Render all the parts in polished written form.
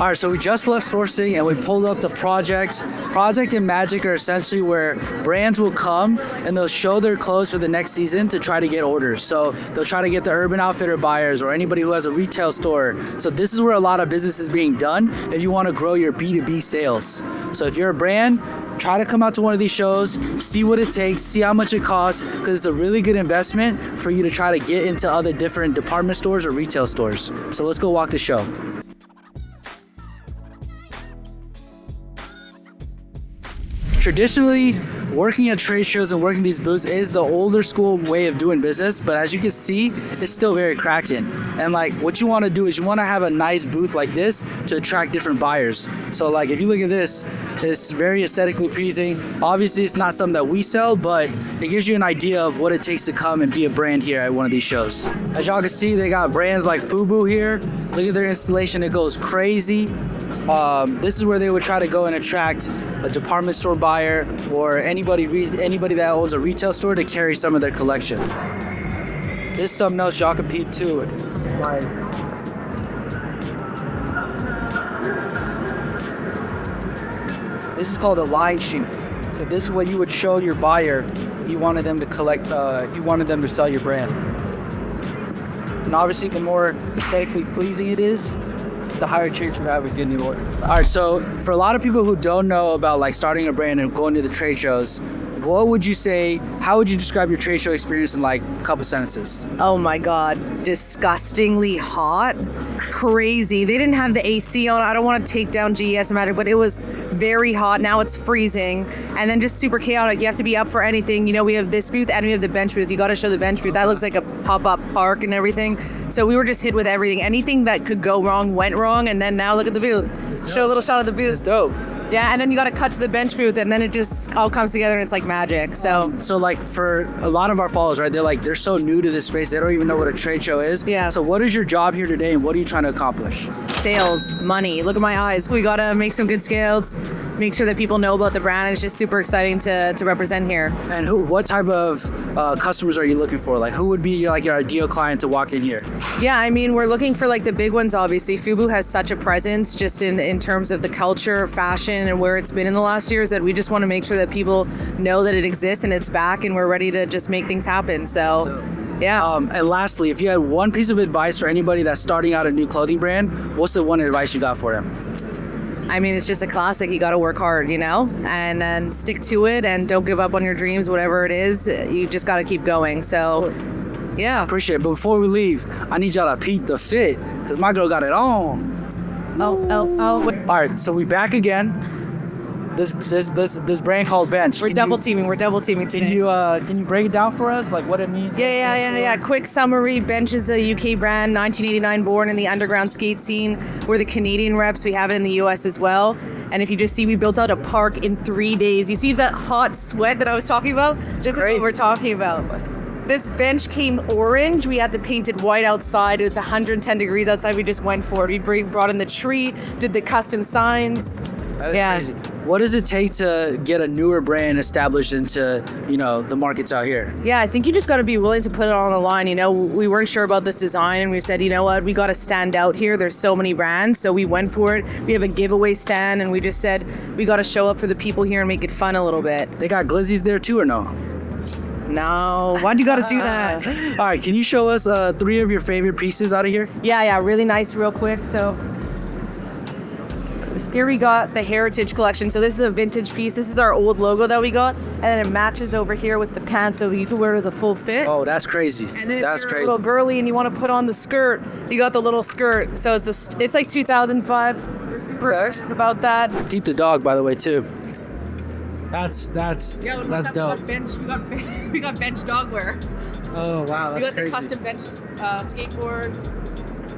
All right, so we just left sourcing and we pulled up the projects. Project and Magic are essentially where brands will come and they'll show their clothes for the next season to try to get orders. So they'll try to get the Urban Outfitter buyers or anybody who has a retail store. So this is where a lot of business is being done if you want to grow your B2B sales. So if you're a brand, try to come out to one of these shows, see what it takes, see how much it costs, because it's a really good investment for you to try to get into other different department stores or retail stores. So let's go walk the show. Traditionally, working at trade shows and working these booths is the older school way of doing business, but as you can see, it's still very cracking. And like what you want to do is you want to have a nice booth like this to attract different buyers. So like if you look at this, it's very aesthetically pleasing. Obviously, it's not something that we sell, but it gives you an idea of what it takes to come and be a brand here at one of these shows. As y'all can see, they got brands like FUBU here. Look at their installation, it goes crazy. This is where they would try to go and attract a department store buyer or anybody that owns a retail store to carry some of their collection. This is something else y'all can peep too. This is called a line sheet. So this is what you would show your buyer if you wanted them to collect, if you wanted them to sell your brand. And obviously, the more aesthetically pleasing it is, the higher chance you have of getting the order. All right, so for a lot of people who don't know about like starting a brand and going to the trade shows, what would you say, how would you describe your trade show experience in like a couple sentences? Oh my God, disgustingly hot, crazy. They didn't have the AC on. I don't want to take down GES and Magic, but it was very hot. Now it's freezing, and then just super chaotic. You have to be up for anything. You know, we have this booth and we have the bench booth. You got to show the bench booth. That looks like a pop-up park and everything. So we were just hit with everything. Anything that could go wrong went wrong, and then now look at the booth. Show a little shot of the booth. It's dope. Yeah, and then you got to cut to the bench booth, and then it just all comes together, and it's like magic. So like for a lot of our followers, right? They're so new to this space, they don't even know what a trade show is. Yeah. So what is your job here today, and what are you trying to accomplish? Sales, money. Look at my eyes. We got to make some good scales, make sure that people know about the brand. It's just super exciting to represent here. And what type of customers are you looking for? Like who would be your ideal client to walk in here? Yeah, I mean, we're looking for like the big ones, obviously. FUBU has such a presence just in terms of the culture, fashion, and where it's been in the last years, that we just want to make sure that people know that it exists and it's back, and we're ready to just make things happen. So yeah. And lastly, if you had one piece of advice for anybody that's starting out a new clothing brand, what's the one advice you got for them? I mean, it's just a classic. You got to work hard, you know, and then stick to it, and don't give up on your dreams, whatever it is. You just got to keep going. So yeah. Appreciate it. But before we leave, I need y'all to peep the fit, because my girl got it on. Oh. All right, so we back again. This brand called Bench. We're double teaming today. Can you break it down for us, like what it means? Yeah. Quick summary. Bench is a UK brand, 1989 born in the underground skate scene. We're the Canadian reps. We have it in the US as well. And if you just see, we built out a park in 3 days. You see that hot sweat that I was talking about? This is what we're talking about. This bench came orange. We had to paint it white outside. It was 110 degrees outside. We just went for it. We brought in the tree, did the custom signs. That is crazy. What does it take to get a newer brand established into, the markets out here? Yeah, I think you just got to be willing to put it on the line. We weren't sure about this design, and we said, you know what, we got to stand out here. There's so many brands, so we went for it. We have a giveaway stand, and we just said we got to show up for the people here and make it fun a little bit. They got glizzies there too, or no? No, why'd you gotta do that? All right, can you show us 3 of your favorite pieces out of here? Yeah, really nice, real quick. So here we got the Heritage Collection. So this is a vintage piece. This is our old logo that we got, and then it matches over here with the pants, so you can wear it as a full fit. Oh, that's crazy. And then that's if you're crazy. a little girly and you want to put on the skirt, you got the little skirt. So it's like 2005. We're super excited about that. Keep the dog, by the way, too. That's dope. We got bench dog wear. Oh wow, that's crazy. We got the custom bench skateboard.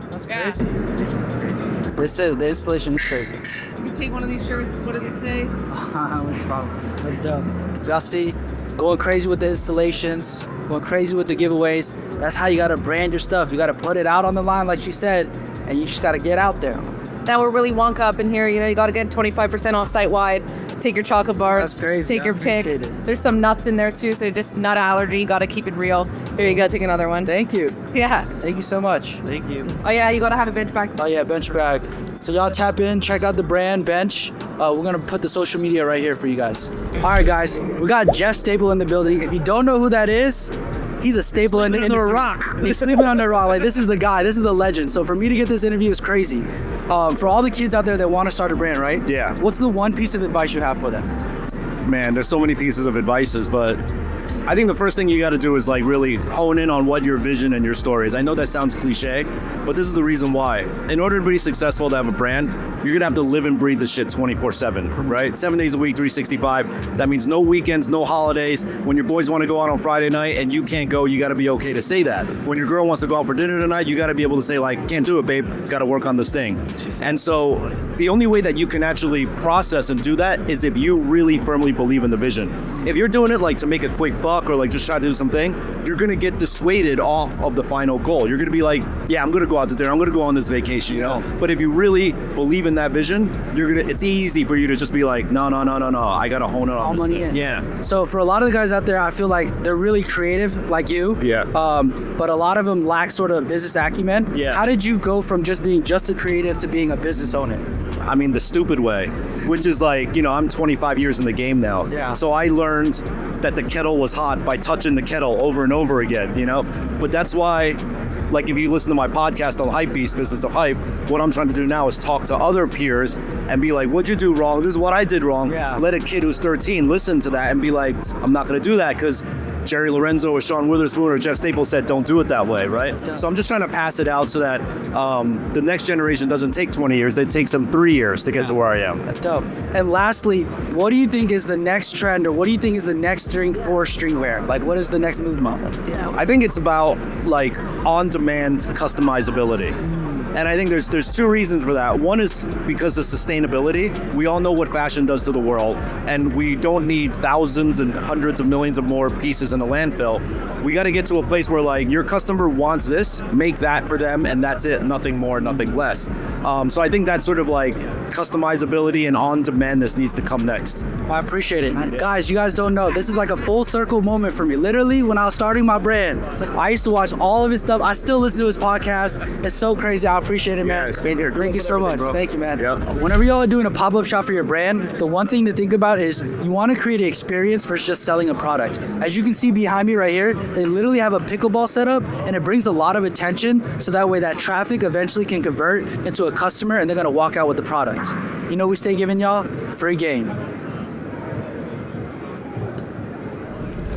That's crazy. The installation is crazy. You can take one of these shirts. What does it say? That's dope. Y'all see, going crazy with the installations, going crazy with the giveaways. That's how you gotta brand your stuff. You gotta put it out on the line, like she said, and you just gotta get out there. Now we're really wonka up in here. You got to get 25% off site-wide. Take your chocolate bars. That's crazy. Take your pick. There's some nuts in there too, so just nut allergy. Got to keep it real. Here you go. Take another one. Thank you. Yeah. Thank you so much. Thank you. Oh yeah, you got to have a bench bag. Oh yeah, bench bag. So y'all tap in, check out the brand Bench. We're gonna put the social media right here for you guys. All right, guys, we got Jeff Staple in the building. If you don't know who that is, he's a staple in the Under a rock. He's sleeping under a rock. Like, this is the guy. This is the legend. So for me to get this interview is crazy. For all the kids out there that want to start a brand, right? Yeah. What's the one piece of advice you have for them? Man, there's so many pieces of advices, but I think the first thing you got to do is like really hone in on what your vision and your story is. I know that sounds cliche, but this is the reason why. In order to be successful to have a brand, you're gonna have to live and breathe the shit 24/7, right? 7 days a week, 365. That means no weekends, no holidays. When your boys want to go out on Friday night and you can't go, you got to be okay to say that. When your girl wants to go out for dinner tonight, you got to be able to say like, can't do it, babe. Got to work on this thing. And so the only way that you can actually process and do that is if you really firmly believe in the vision. If you're doing it like to make a quick buck or like just try to do something, you're gonna get dissuaded off of the final goal. You're gonna be like, yeah, I'm gonna go out to dinner, I'm gonna go on this vacation, you know? But if you really believe in that vision, it's easy for you to just be like, no, I gotta hone it on this money thing. in. Yeah. So for a lot of the guys out there, I feel like they're really creative, like you. Yeah. But a lot of them lack sort of business acumen. Yeah. How did you go from just being just a creative to being a business owner? I mean, the stupid way, which is like, I'm 25 years in the game now. Yeah. So I learned that the kettle was hot by touching the kettle over and over again, But that's why, like, if you listen to my podcast on Hypebeast, Business of Hype, what I'm trying to do now is talk to other peers and be like, what'd you do wrong? This is what I did wrong. Yeah. Let a kid who's 13 listen to that and be like, I'm not going to do that because Jerry Lorenzo or Sean Witherspoon or Jeff Staples said, don't do it that way, right? So I'm just trying to pass it out so that the next generation doesn't take 20 years. It takes them 3 years to get to where I am. That's dope. And lastly, what do you think is the next trend, or what do you think is the next thing for streetwear? Like, what is the next movement? I think it's about like on-demand customizability. And I think there's two reasons for that. One is because of sustainability. We all know what fashion does to the world, and we don't need thousands and hundreds of millions of more pieces in a landfill. We got to get to a place where like your customer wants this, make that for them, and that's it. Nothing more, nothing less. So I think that's sort of like customizability and on-demandness needs to come next. I appreciate it. Guys, you guys don't know, this is like a full circle moment for me. Literally, when I was starting my brand, I used to watch all of his stuff. I still listen to his podcast. It's so crazy. I appreciate it, man. Yeah, same here. Thank you so much. Bro. Thank you, man. Yep. Whenever y'all are doing a pop-up shop for your brand, the one thing to think about is you want to create an experience versus just selling a product. As you can see behind me right here, they literally have a pickleball setup, and it brings a lot of attention, so that way that traffic eventually can convert into a customer, and they're gonna walk out with the product. You know, we stay giving y'all free game.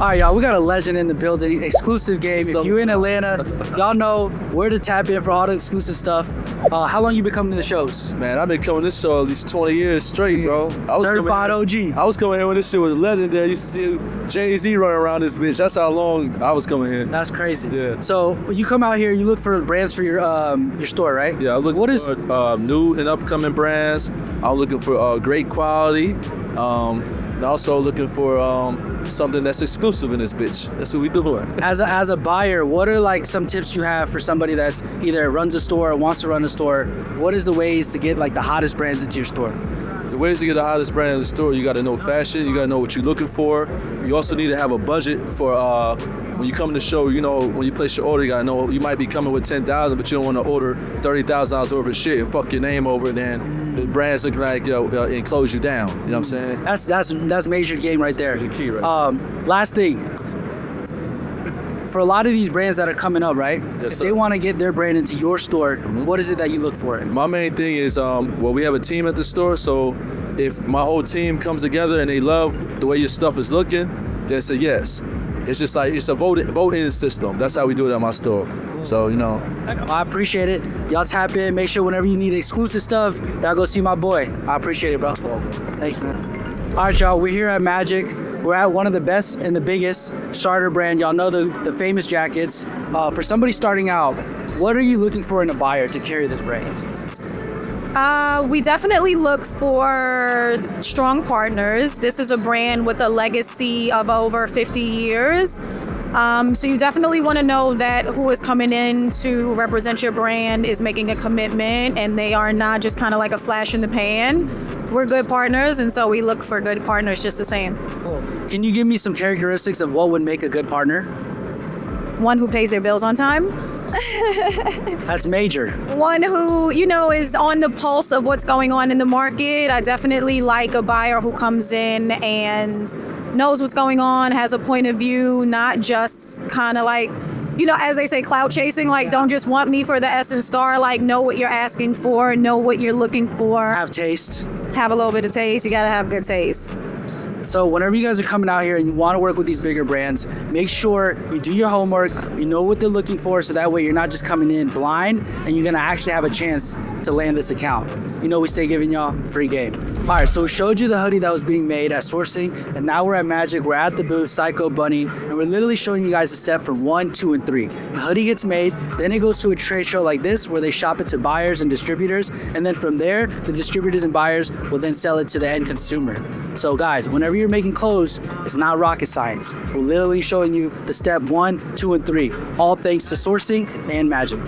All right, y'all, we got a legend in the building, exclusive game. If you're in Atlanta, y'all know where to tap in for all the exclusive stuff. How long you been coming to the shows? Man, I've been coming to this show at least 20 years straight, bro. Certified OG. I was coming here when this shit was legendary. You used to see Jay-Z running around this bitch. That's how long I was coming here. That's crazy. Yeah. So you come out here, you look for brands for your store, right? Yeah, I'm looking for new and upcoming brands. I'm looking for great quality. And also looking for something that's exclusive in this bitch. That's what we doing. As a buyer, what are like some tips you have for somebody that's either runs a store or wants to run a store? What is the ways to get like the hottest brands into your store? The ways to get the hottest brand in the store, you got to know fashion. You got to know what you're looking for. You also need to have a budget for when you come to the show. When you place your order, you got to know you might be coming with $10,000, but you don't want to order $30,000 worth of shit and fuck your name over. Then the brand's looking like and close you down. You know what I'm saying? That's major game right there. Major key, right? Last thing. For a lot of these brands that are coming up, right? Yes, if sir. they want to get their brand into your store, what is it that you look for? My main thing is, we have a team at the store, so if my whole team comes together and they love the way your stuff is looking, then say yes. It's just like, it's a voting system. That's how we do it at my store. So, I appreciate it. Y'all tap in. Make sure whenever you need exclusive stuff, y'all go see my boy. I appreciate it, bro. Thanks, man. All right, y'all. We're here at Magic. We're at one of the best and the biggest starter brand. Y'all know the famous jackets. For somebody starting out, what are you looking for in a buyer to carry this brand? We definitely look for strong partners. This is a brand with a legacy of over 50 years. So you definitely want to know that who is coming in to represent your brand is making a commitment, and they are not just kind of like a flash in the pan. We're good partners, and so we look for good partners just the same. Cool. Can you give me some characteristics of what would make a good partner? One who pays their bills on time. That's major. One who, is on the pulse of what's going on in the market. I definitely like a buyer who comes in and knows what's going on, has a point of view, not just kind of like, as they say, clout chasing. Like, don't just want me for the Essence Star. Like, know what you're asking for, know what you're looking for. Have taste. Have a little bit of taste. You got to have good taste. So whenever you guys are coming out here and you want to work with these bigger brands, make sure you do your homework, you know what they're looking for, so that way you're not just coming in blind and you're going to actually have a chance to land this account. We stay giving y'all free game. All right, so we showed you the hoodie that was being made at sourcing, and now we're at Magic. We're at the booth, Psycho Bunny, and we're literally showing you guys the step from 1, 2, and 3. The hoodie gets made, then it goes to a trade show like this where they shop it to buyers and distributors, and then from there, the distributors and buyers will then sell it to the end consumer. So guys, whenever you're making clothes, it's not rocket science. We're literally showing you the step 1, 2, and 3, all thanks to sourcing and Magic.